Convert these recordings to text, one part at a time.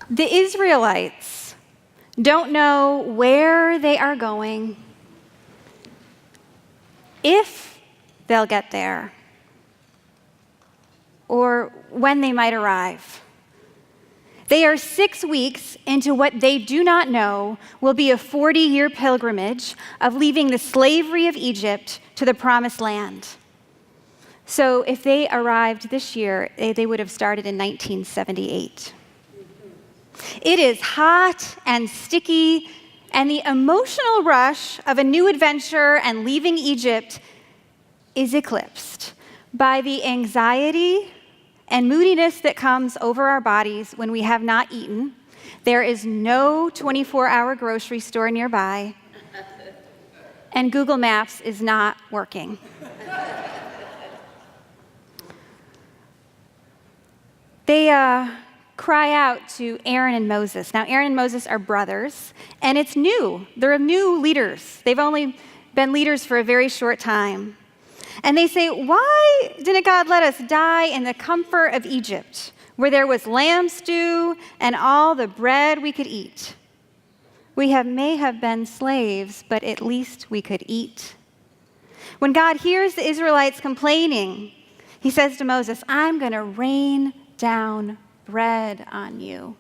The Israelites don't know where they are going, if they'll get there, or when they might arrive. They are 6 weeks into what they do not know will be a 40-year pilgrimage of leaving the slavery of Egypt to the promised land. So if they arrived this year, they would have started in 1978. It is hot and sticky, and the emotional rush of a new adventure and leaving Egypt is eclipsed by the anxiety and moodiness that comes over our bodies when we have not eaten. There is no 24-hour grocery store nearby, and Google Maps is not working. They cry out to Aaron and Moses. Now, Aaron and Moses are brothers, and it's new. They're new leaders. They've only been leaders for a very short time. And they say, why didn't God let us die in the comfort of Egypt, where there was lamb stew and all the bread we could eat? We may have been slaves, but at least we could eat. When God hears the Israelites complaining, he says to Moses, I'm going to rain down bread on you,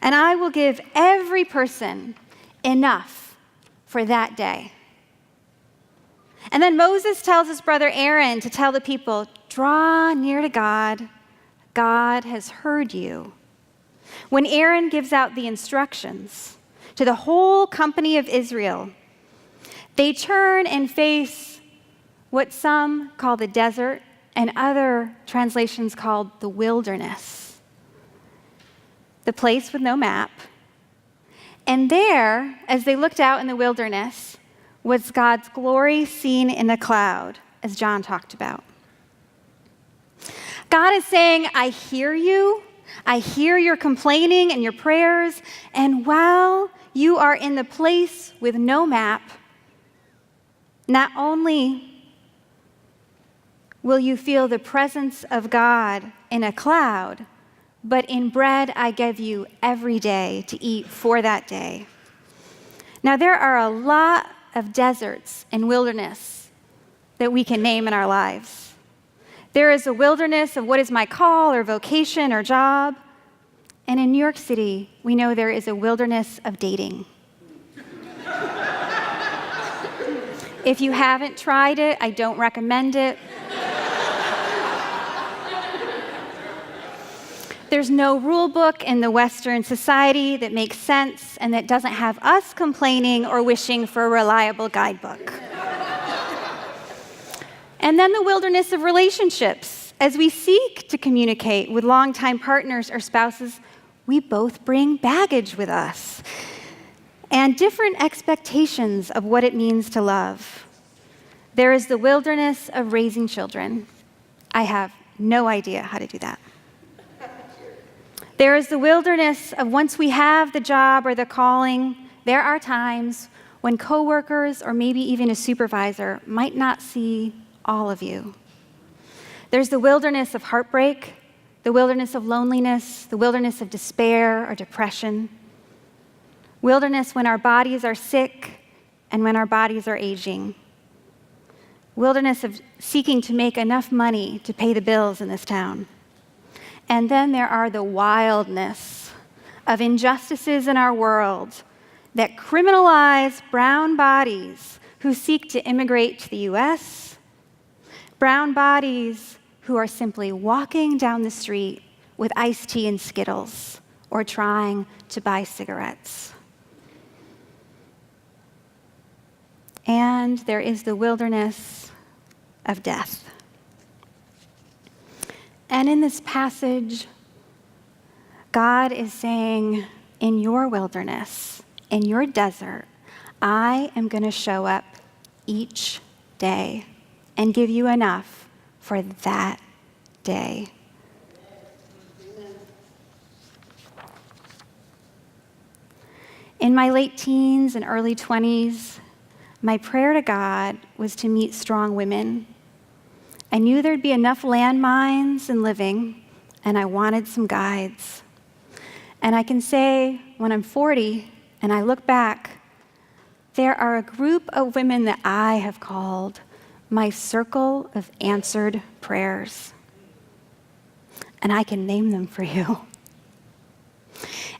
and I will give every person enough for that day. And then Moses tells his brother Aaron to tell the people, draw near to God. God has heard you. When Aaron gives out the instructions to the whole company of Israel, they turn and face what some call the desert and other translations called the wilderness, the place with no map. And there, as they looked out in the wilderness, was God's glory seen in a cloud, as John talked about. God is saying, I hear you. I hear your complaining and your prayers. And while you are in the place with no map, not only will you feel the presence of God in a cloud, but in bread I give you every day to eat for that day. Now, there are a lot of deserts and wilderness that we can name in our lives. There is a wilderness of what is my call or vocation or job. And in New York City, we know there is a wilderness of dating. If you haven't tried it, I don't recommend it. There's no rule book in the Western society that makes sense and that doesn't have us complaining or wishing for a reliable guidebook. And then the wilderness of relationships. As we seek to communicate with longtime partners or spouses, we both bring baggage with us and different expectations of what it means to love. There is the wilderness of raising children. I have no idea how to do that. There is the wilderness of once we have the job or the calling, there are times when coworkers or maybe even a supervisor might not see all of you. There's the wilderness of heartbreak, the wilderness of loneliness, the wilderness of despair or depression. Wilderness when our bodies are sick and when our bodies are aging. Wilderness of seeking to make enough money to pay the bills in this town. And then there are the wildness of injustices in our world that criminalize brown bodies who seek to immigrate to the US, brown bodies who are simply walking down the street with iced tea and Skittles or trying to buy cigarettes. And there is the wilderness of death. And in this passage, God is saying, in your wilderness, in your desert, I am going to show up each day and give you enough for that day. In my late teens and early 20s, my prayer to God was to meet strong women. I knew there'd be enough landmines in living, and I wanted some guides. And I can say, when I'm 40 and I look back, there are a group of women that I have called my circle of answered prayers. And I can name them for you.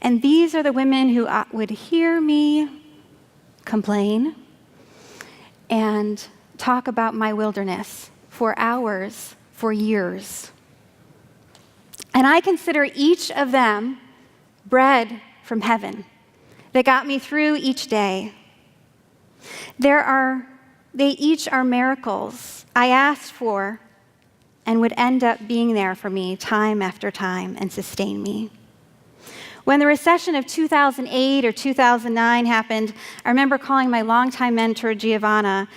And these are the women who would hear me complain and talk about my wilderness for hours, for years. And I consider each of them bread from heaven that got me through each day. They each are miracles I asked for and would end up being there for me time after time and sustain me. When the recession of 2008 or 2009 happened, I remember calling my longtime mentor, Giovanna,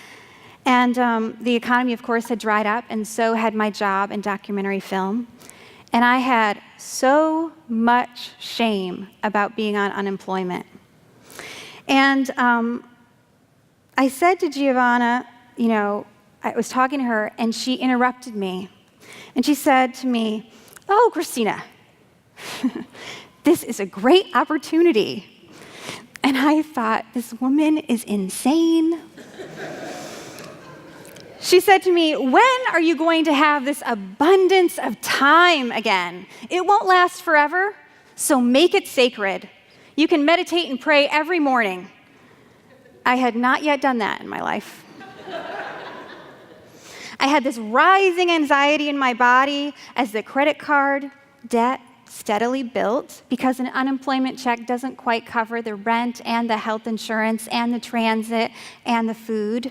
and the economy, of course, had dried up, and so had my job in documentary film. And I had so much shame about being on unemployment. And I said to Giovanna, I was talking to her, and she interrupted me. And she said to me, "Oh, Christina, this is a great opportunity." And I thought, this woman is insane. She said to me, "When are you going to have this abundance of time again? It won't last forever, so make it sacred. You can meditate and pray every morning." I had not yet done that in my life. I had this rising anxiety in my body as the credit card debt steadily built because an unemployment check doesn't quite cover the rent and the health insurance and the transit and the food.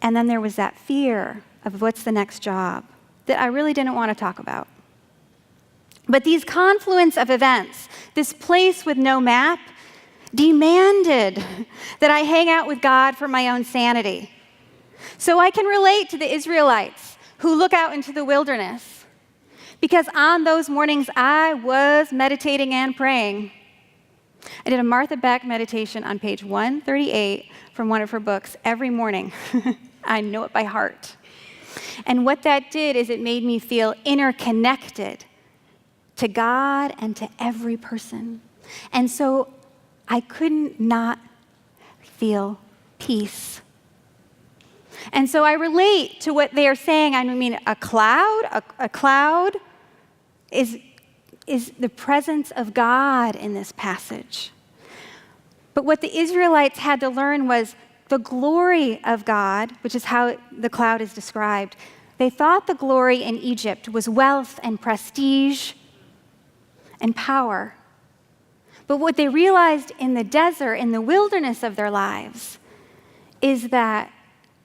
And then there was that fear of what's the next job that I really didn't want to talk about. But these confluence of events, this place with no map, demanded that I hang out with God for my own sanity. So I can relate to the Israelites who look out into the wilderness, because on those mornings I was meditating and praying. I did a Martha Beck meditation on page 138 from one of her books every morning. I know it by heart. And what that did is it made me feel interconnected to God and to every person. And so I couldn't not feel peace. And so I relate to what they are saying. I mean, a cloud is the presence of God in this passage. But what the Israelites had to learn was the glory of God, which is how the cloud is described. They thought the glory in Egypt was wealth and prestige and power. But what they realized in the desert, in the wilderness of their lives, is that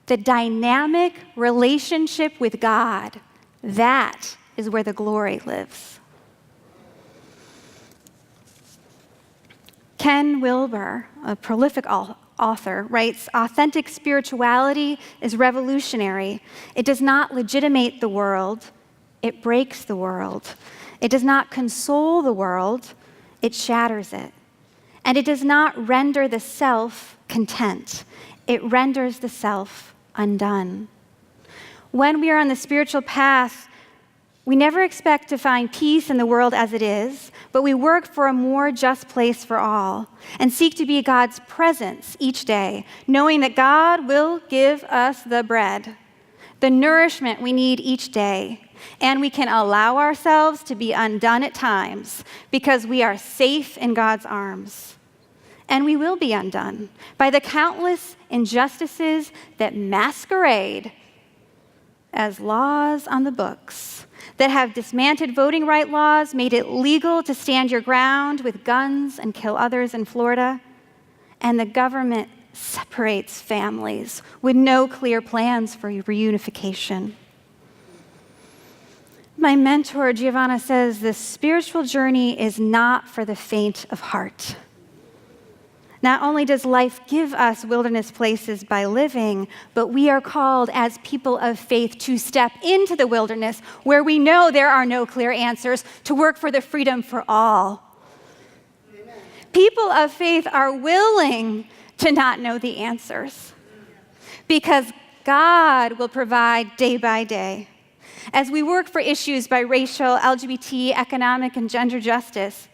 the dynamic relationship with God, that is where the glory lives. Ken Wilber, a prolific author, writes, "Authentic spirituality is revolutionary. It does not legitimate the world, it breaks the world. It does not console the world, it shatters it. And it does not render the self content, it renders the self undone." When we are on the spiritual path, we never expect to find peace in the world as it is, but we work for a more just place for all and seek to be God's presence each day, knowing that God will give us the bread, the nourishment we need each day, and we can allow ourselves to be undone at times because we are safe in God's arms. And we will be undone by the countless injustices that masquerade as laws on the books, that have dismantled voting right laws, made it legal to stand your ground with guns and kill others in Florida, and the government separates families with no clear plans for reunification. My mentor, Giovanna, says the spiritual journey is not for the faint of heart. Not only does life give us wilderness places by living, but we are called as people of faith to step into the wilderness where we know there are no clear answers, to work for the freedom for all. Amen. People of faith are willing to not know the answers because God will provide day by day. as we work for issues by racial, LGBT, economic, and gender justice,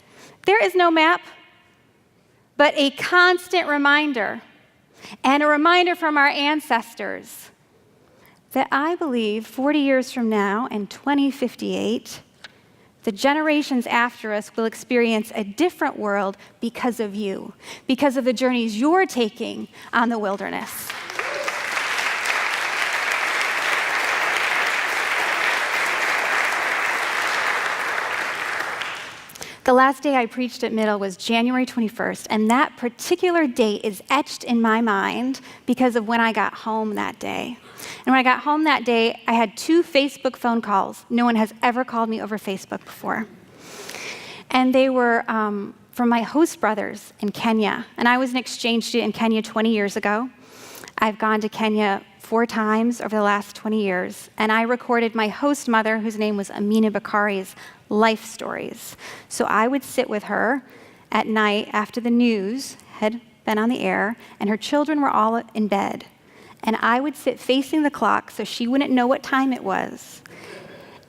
there is no map, but a constant reminder, and a reminder from our ancestors, that I believe 40 years from now, in 2058, the generations after us will experience a different world because of you, because of the journeys you're taking on the wilderness. The last day I preached at Middle was January 21st, and that particular date is etched in my mind because of when I got home that day. And when I got home that day, I had 2 Facebook phone calls. No one has ever called me over Facebook before. And they were from my host brothers in Kenya. And I was an exchange student in Kenya 20 years ago. I've gone to Kenya 4 times over the last 20 years, and I recorded my host mother, whose name was Amina Bakari's life stories. So I would sit with her at night after the news had been on the air, and her children were all in bed. And I would sit facing the clock so she wouldn't know what time it was.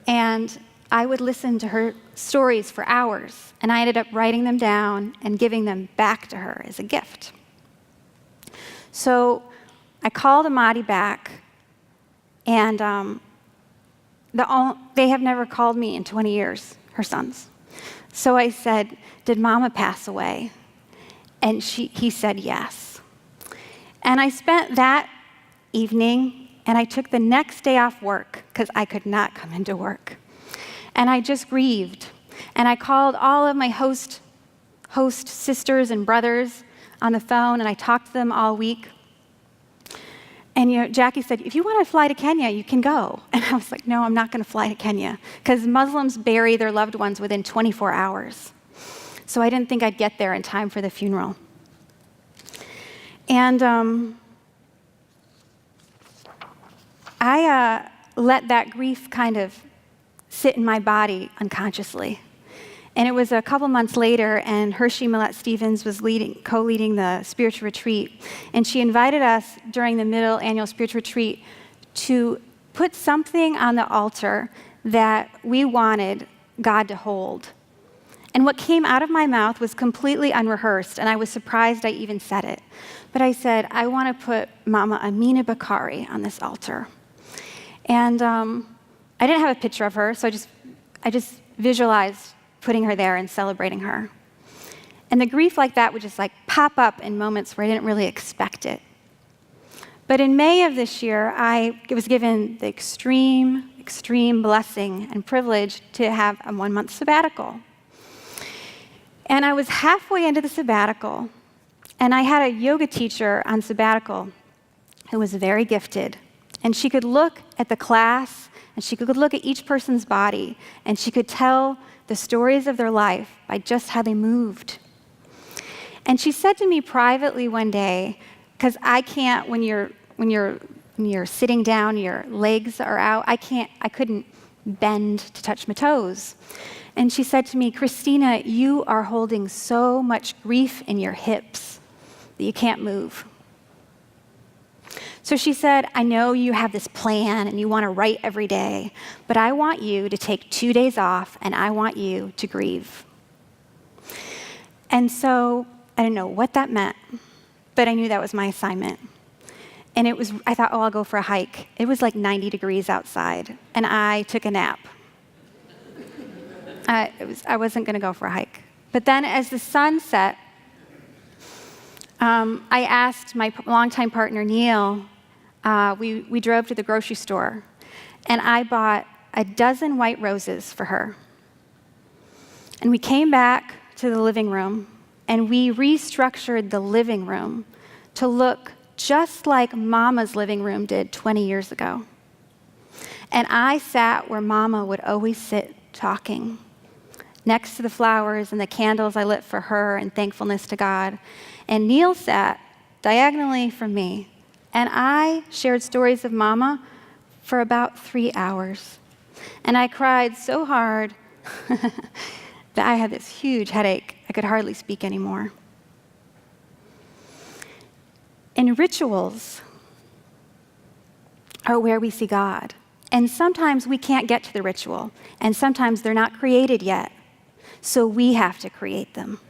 And I would listen to her stories for hours, and I ended up writing them down and giving them back to her as a gift. So I called Amadi back, and they have never called me in 20 years, her sons. So I said, "Did Mama pass away?" And he said yes. And I spent that evening, and I took the next day off work because I could not come into work. And I just grieved. And I called all of my host sisters and brothers on the phone, and I talked to them all week. And Jackie said, "If you want to fly to Kenya, you can go." And I was like, "No, I'm not going to fly to Kenya," because Muslims bury their loved ones within 24 hours. So I didn't think I'd get there in time for the funeral. And I let that grief kind of sit in my body unconsciously. And it was a couple months later, and Hershey Millett Stevens was co-leading the spiritual retreat. And she invited us during the Middle Annual Spiritual Retreat to put something on the altar that we wanted God to hold. And what came out of my mouth was completely unrehearsed, and I was surprised I even said it. But I said, "I want to put Mama Amina Bakari on this altar." And I didn't have a picture of her, so I just visualized putting her there and celebrating her. And the grief like that would just pop up in moments where I didn't really expect it. But in May of this year, I was given the extreme blessing and privilege to have a 1-month sabbatical. And I was halfway into the sabbatical, and I had a yoga teacher on sabbatical who was very gifted. And she could look at the class, and she could look at each person's body, and she could tell the stories of their life by just how they moved. And she said to me privately one day, because I can't, when you're sitting down, your legs are out, I couldn't bend to touch my toes. And she said to me, "Christina, you are holding so much grief in your hips that you can't move." So she said, "I know you have this plan and you want to write every day, but I want you to take 2 days off and I want you to grieve." And so I didn't know what that meant, but I knew that was my assignment. And I thought, I'll go for a hike. It was 90 degrees outside, and I took a nap. I wasn't going to go for a hike. But then as the sun set, I asked my longtime partner, Neil, we drove to the grocery store, and I bought a dozen white roses for her. And we came back to the living room, and we restructured the living room to look just like Mama's living room did 20 years ago. And I sat where Mama would always sit talking, next to the flowers and the candles I lit for her in thankfulness to God. And Neil sat diagonally from me, and I shared stories of Mama for about 3 hours. And I cried so hard that I had this huge headache. I could hardly speak anymore. And rituals are where we see God. And sometimes we can't get to the ritual, and sometimes they're not created yet, so we have to create them.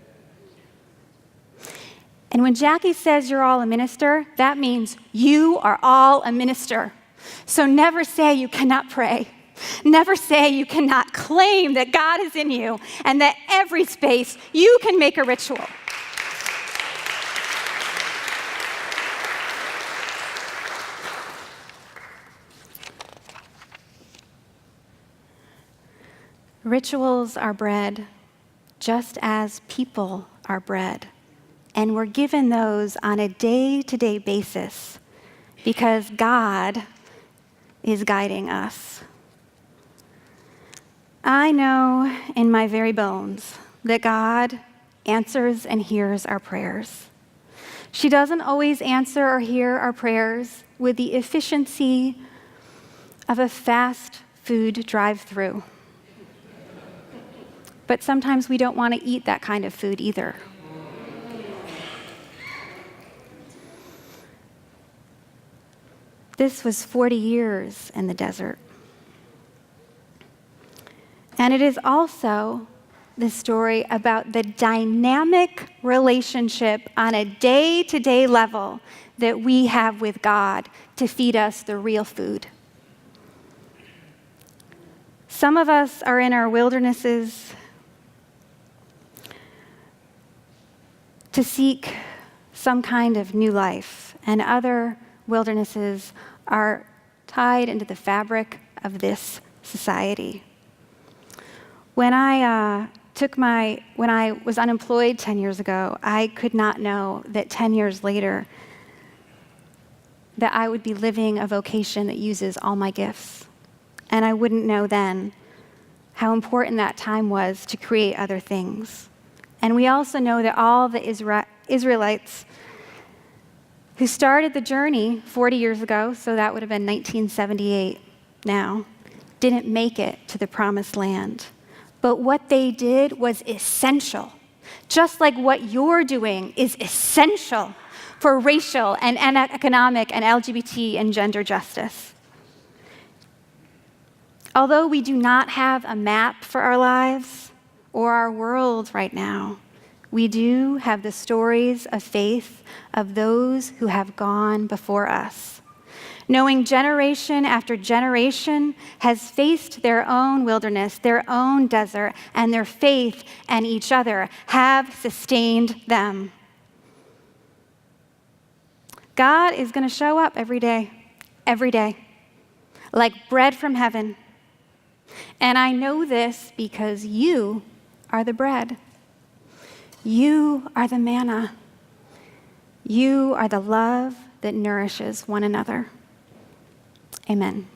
And when Jackie says you're all a minister, that means you are all a minister. So never say you cannot pray. Never say you cannot claim that God is in you and that every space you can make a ritual. Rituals are bread, just as people are bread. And we're given those on a day-to-day basis because God is guiding us. I know in my very bones that God answers and hears our prayers. She doesn't always answer or hear our prayers with the efficiency of a fast food drive-through. But sometimes we don't want to eat that kind of food either. This was 40 years in the desert. And it is also the story about the dynamic relationship on a day-to-day level that we have with God to feed us the real food. Some of us are in our wildernesses to seek some kind of new life, and other wildernesses are tied into the fabric of this society. When I was unemployed 10 years ago, I could not know that 10 years later that I would be living a vocation that uses all my gifts. And I wouldn't know then how important that time was to create other things. And we also know that all the Israelites who started the journey 40 years ago, so that would have been 1978 now, didn't make it to the promised land. But what they did was essential, just like what you're doing is essential for racial and economic and LGBT and gender justice. Although we do not have a map for our lives or our world right now, we do have the stories of faith of those who have gone before us, knowing generation after generation has faced their own wilderness, their own desert, and their faith and each other have sustained them. God is going to show up every day, like bread from heaven. And I know this because you are the bread. You are the manna. You are the love that nourishes one another. Amen.